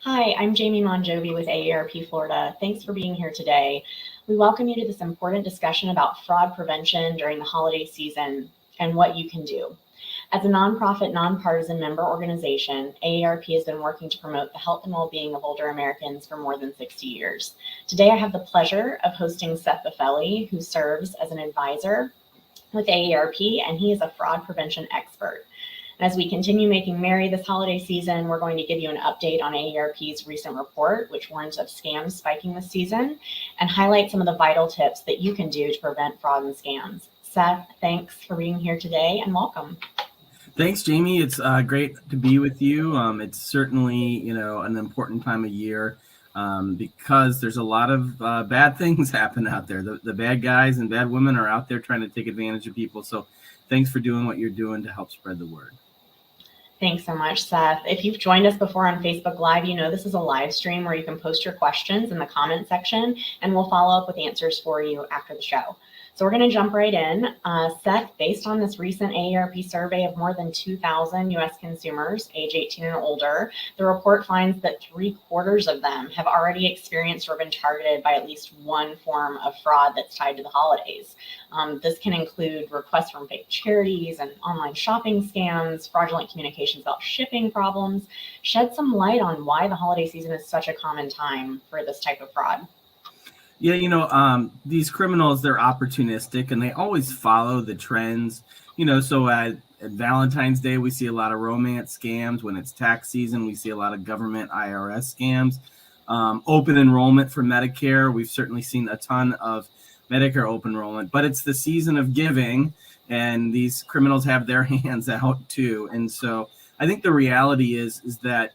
Hi, I'm Jamie Monjovi with AARP Florida. Thanks for being here today. We welcome you to this important discussion about fraud prevention during the holiday season and what you can do. As a nonprofit, nonpartisan member organization, AARP has been working to promote the health and well-being of older Americans for more than 60 years. Today, I have the pleasure of hosting Seth Boffeli, who serves as an advisor with AARP, and he is a fraud prevention expert. As we continue making merry this holiday season, we're going to give you an update on AARP's recent report, which warns of scams spiking this season, and highlight some of the vital tips that you can do to prevent fraud and scams. Seth, thanks for being here today and welcome. Thanks, Jamie. It's great to be with you. It's certainly, an important time of year because there's a lot of bad things happen out there. The bad guys and bad women are out there trying to take advantage of people. So thanks for doing what you're doing to help spread the word. Thanks so much, Seth. If you've joined us before on Facebook Live, you know this is a live stream where you can post your questions in the comment section, and we'll follow up with answers for you after the show. So we're going to jump right in. Seth, based on this recent AARP survey of more than 2,000 U.S. consumers age 18 and older, the report finds that 3/4 of them have already experienced or been targeted by at least one form of fraud that's tied to the holidays. This can include requests from fake charities and online shopping scams, fraudulent communications about shipping problems. Shed some light on why the holiday season is such a common time for this type of fraud. Yeah, these criminals, they're opportunistic and they always follow the trends. So at Valentine's Day, we see a lot of romance scams. When it's tax season, we see a lot of government IRS scams. Open enrollment for Medicare, we've certainly seen a ton of Medicare open enrollment, but it's the season of giving and these criminals have their hands out too. And so I think the reality is that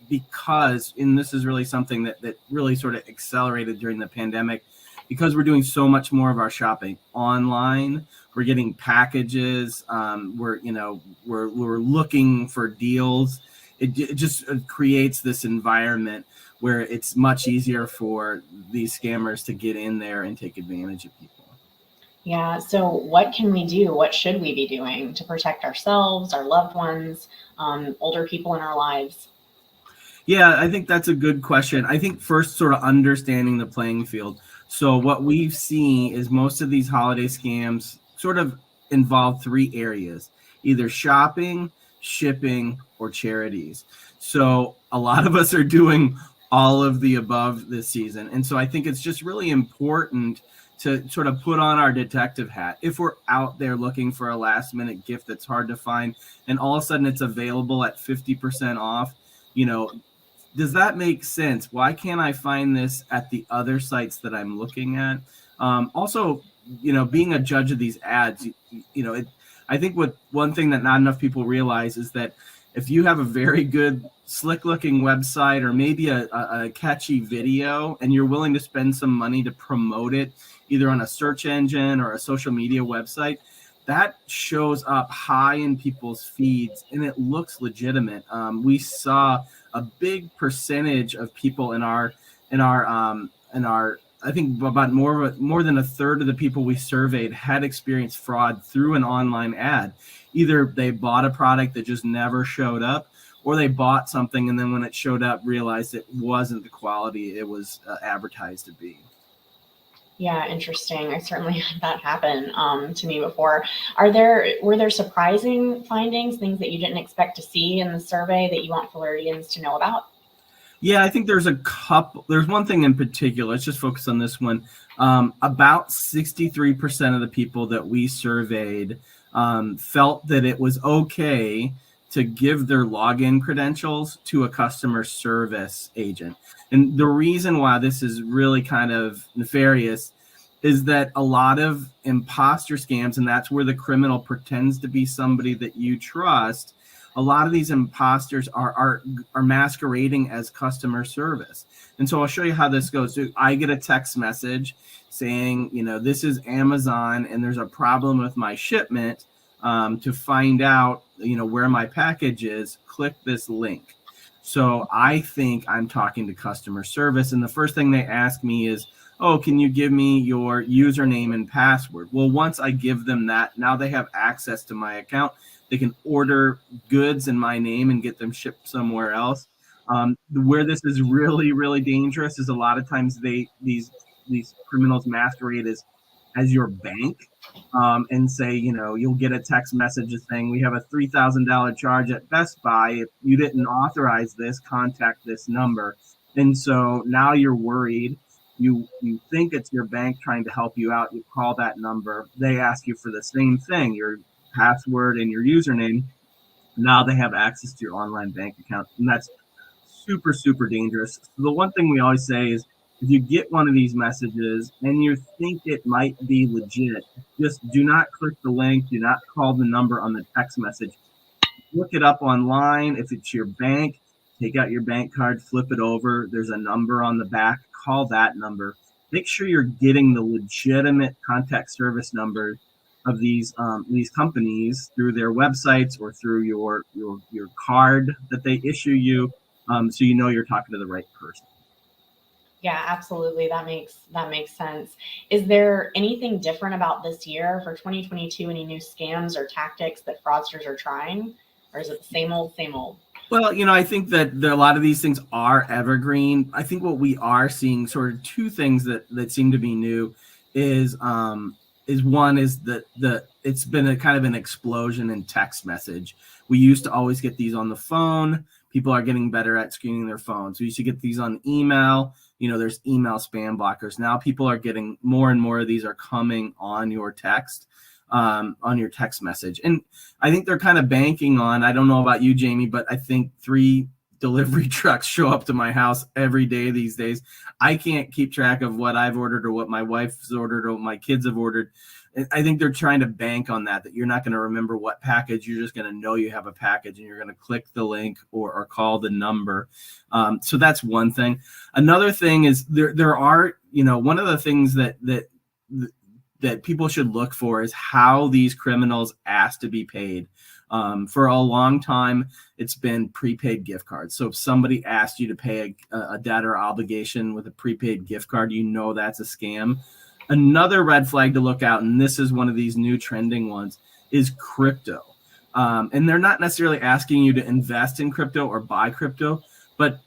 because, and this is really something that really sort of accelerated during the pandemic, because we're doing so much more of our shopping online, we're getting packages, we're looking for deals. It just creates this environment where it's much easier for these scammers to get in there and take advantage of people. Yeah, so what can we do? What should we be doing to protect ourselves, our loved ones, older people in our lives? Yeah, I think that's a good question. I think first, sort of understanding the playing field. So what we've seen is most of these holiday scams sort of involve three areas: either shopping, shipping, or charities. So a lot of us are doing all of the above this season. And so I think it's just really important to sort of put on our detective hat. If we're out there looking for a last minute gift that's hard to find and all of a sudden it's available at 50% off, does that make sense? Why can't I find this at the other sites that I'm looking at? Also, being a judge of these ads, I think one thing that not enough people realize is that if you have a very good, slick-looking website or maybe a catchy video and you're willing to spend some money to promote it, either on a search engine or a social media website, that shows up high in people's feeds and it looks legitimate. We saw a big percentage of people in our I think about more than a third of the people we surveyed had experienced fraud through an online ad. Either they bought a product that just never showed up, or they bought something and then when it showed up realized it wasn't the quality it was advertised to be. Yeah, interesting. I certainly had that happen to me before. Were there surprising findings, things that you didn't expect to see in the survey that you want Floridians to know about? Yeah, I think there's a couple. There's one thing in particular. Let's just focus on this one. About 63% of the people that we surveyed felt that it was okay to give their login credentials to a customer service agent. And the reason why this is really kind of nefarious is that a lot of imposter scams, and that's where the criminal pretends to be somebody that you trust. A lot of these imposters are masquerading as customer service. And so I'll show you how this goes. So I get a text message saying, this is Amazon and there's a problem with my shipment. To find out, where my package is, click this link. So I think I'm talking to customer service. And the first thing they ask me is, oh, can you give me your username and password? Well, once I give them that, now they have access to my account. They can order goods in my name and get them shipped somewhere else. Where this is really, really dangerous is a lot of times these criminals masquerade as your bank, and say, you'll get a text message saying we have a $3,000 charge at Best Buy. If you didn't authorize this, contact this number. And so now you're worried. You think it's your bank trying to help you out. You call that number. They ask you for the same thing, your password and your username. Now they have access to your online bank account, and that's super, super dangerous. So the one thing we always say is, if you get one of these messages and you think it might be legit, just do not click the link. Do not call the number on the text message. Look it up online. If it's your bank, take out your bank card, flip it over. There's a number on the back. Call that number. Make sure you're getting the legitimate contact service number of these companies through their websites or through your card that they issue you, so you know you're talking to the right person. Yeah, absolutely. That makes sense. Is there anything different about this year for 2022? Any new scams or tactics that fraudsters are trying, or is it the same old, same old? Well, I think that a lot of these things are evergreen. I think what we are seeing, sort of two things that seem to be new, is one is that it's been a kind of an explosion in text message. We used to always get these on the phone. People are getting better at screening their phones. We used to get these on email. There's email spam blockers. Now people are getting more and more of these are coming on your text message. And I think they're kind of banking on, I don't know about you, Jamie, but I think 3 delivery trucks show up to my house every day these days. I can't keep track of what I've ordered or what my wife's ordered or what my kids have ordered. I think they're trying to bank on that you're not going to remember what package. You're just going to know you have a package, and you're going to click the link or call the number. So that's one thing. Another thing is there are, one of the things that people should look for is how these criminals ask to be paid. For a long time, it's been prepaid gift cards. So if somebody asked you to pay a debt or obligation with a prepaid gift card, that's a scam. Another red flag to look out, and this is one of these new trending ones, is crypto. And they're not necessarily asking you to invest in crypto or buy crypto, but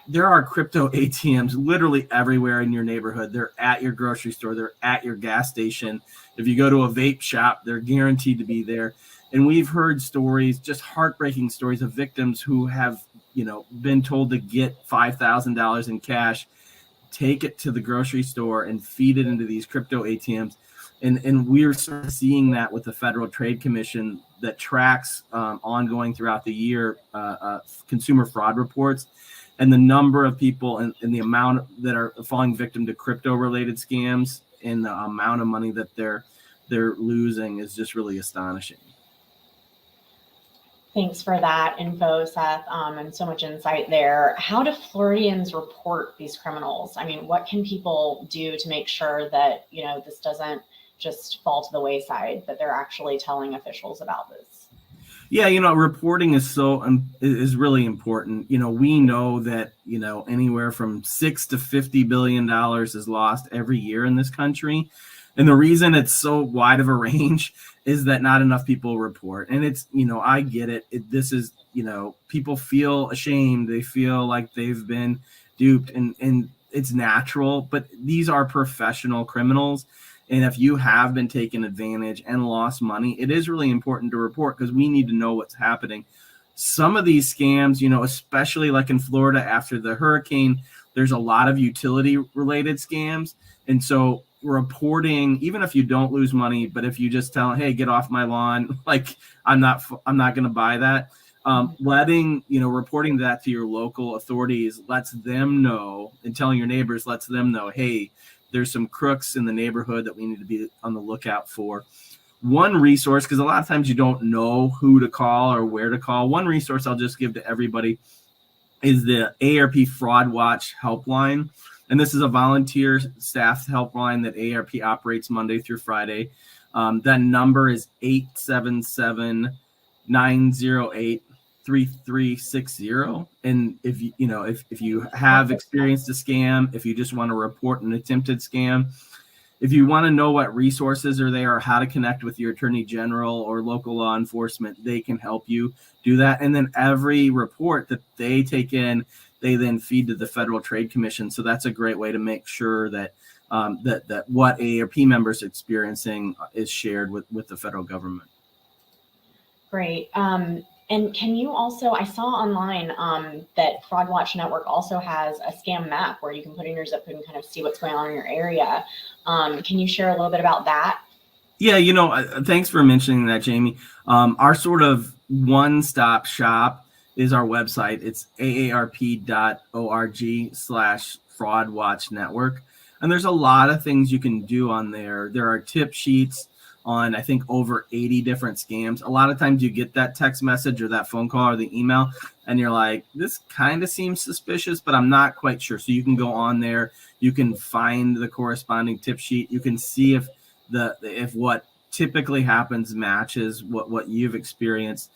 there are crypto ATMs literally everywhere in your neighborhood. They're at your grocery store. They're at your gas station. If you go to a vape shop, they're guaranteed to be there. And we've heard stories, just heartbreaking stories of victims who have, been told to get $5,000 in cash, take it to the grocery store and feed it into these crypto ATMs. And we're sort of seeing that with the Federal Trade Commission that tracks ongoing throughout the year consumer fraud reports. And the number of people and the amount that are falling victim to crypto-related scams and the amount of money that they're losing is just really astonishing. Thanks for that info, Seth, and so much insight there. How do Floridians report these criminals? I mean, what can people do to make sure that, this doesn't just fall to the wayside, that they're actually telling officials about this? Yeah, reporting is really important. We know that, anywhere from $6 to $50 billion is lost every year in this country. And the reason it's so wide of a range is that not enough people report. And it's, I get it. This is, people feel ashamed. They feel like they've been duped, and it's natural, but these are professional criminals. And if you have been taken advantage and lost money, it is really important to report, because we need to know what's happening. Some of these scams, especially like in Florida after the hurricane, there's a lot of utility related scams. And so reporting, even if you don't lose money, but if you just tell, hey, get off my lawn, like I'm not going to buy that. Reporting that to your local authorities lets them know, and telling your neighbors lets them know, hey, there's some crooks in the neighborhood that we need to be on the lookout for. One resource, because a lot of times you don't know who to call or where to call. One resource I'll just give to everybody is the AARP Fraud Watch helpline. And this is a volunteer staff helpline that AARP operates Monday through Friday. That number is 877-908-3360. And if you have experienced a scam, if you just want to report an attempted scam, if you want to know what resources are there or how to connect with your attorney general or local law enforcement, they can help you do that. And then every report that they take in, they then feed to the Federal Trade Commission. So that's a great way to make sure that that what AARP members are experiencing is shared with the federal government. Great. And can you also, I saw online that Fraud Watch Network also has a scam map where you can put in your zip code and kind of see what's going on in your area. Can you share a little bit about that? Yeah, thanks for mentioning that, Jamie. Our sort of one-stop shop is our website. It's aarp.org/Fraud Watch Network. And there's a lot of things you can do on there. There are tip sheets on, I think, over 80 different scams. A lot of times you get that text message or that phone call or the email, and you're like, this kind of seems suspicious, but I'm not quite sure. So you can go on there. You can find the corresponding tip sheet. You can see if what typically happens matches what you've experienced.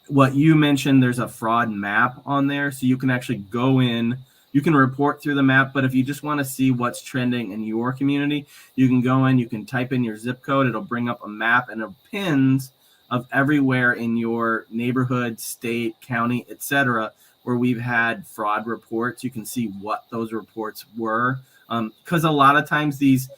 What you mentioned, there's a fraud map on there, so you can actually go in, you can report through the map, but if you just want to see what's trending in your community, you can go in, you can type in your zip code, it'll bring up a map and pins of everywhere in your neighborhood, state, county, etc., where we've had fraud reports. You can see what those reports were, because a lot of times these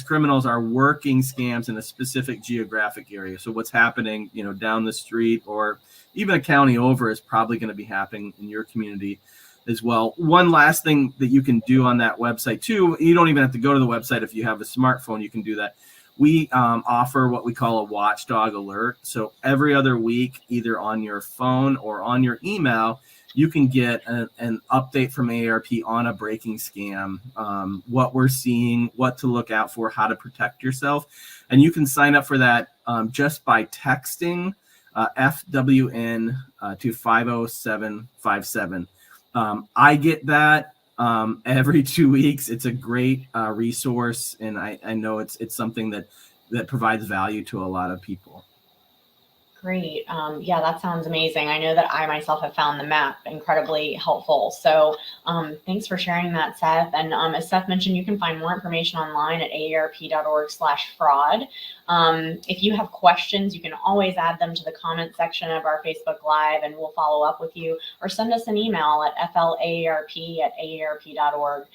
criminals are working scams in a specific geographic area. So what's happening, down the street or even a county over is probably going to be happening in your community as well. One last thing that you can do on that website too, you don't even have to go to the website. If you have a smartphone, you can do that. We offer what we call a watchdog alert. So every other week, either on your phone or on your email, you can get an update from AARP on a breaking scam, what we're seeing, what to look out for, how to protect yourself. And you can sign up for that just by texting FWN to 50757. I get that every 2 weeks. It's a great resource, and I know it's something that provides value to a lot of people. Great. Yeah, that sounds amazing. I know that I myself have found the map incredibly helpful. So thanks for sharing that, Seth. And as Seth mentioned, you can find more information online at aarp.org/fraud. If you have questions, you can always add them to the comment section of our Facebook Live, and we'll follow up with you, or send us an email at flaarp@aarp.org.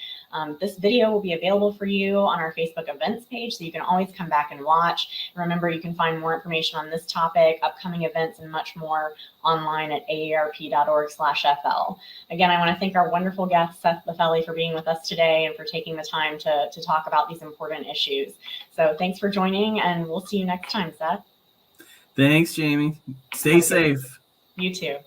This video will be available for you on our Facebook events page, so you can always come back and watch. And remember, you can find more information on this topic, upcoming events, and much more online at aarp.org/fl. Again, I want to thank our wonderful guest, Seth Boffeli, for being with us today and for taking the time to talk about these important issues. So thanks for joining, and we'll see you next time, Seth. Thanks, Jamie. Stay safe. You too.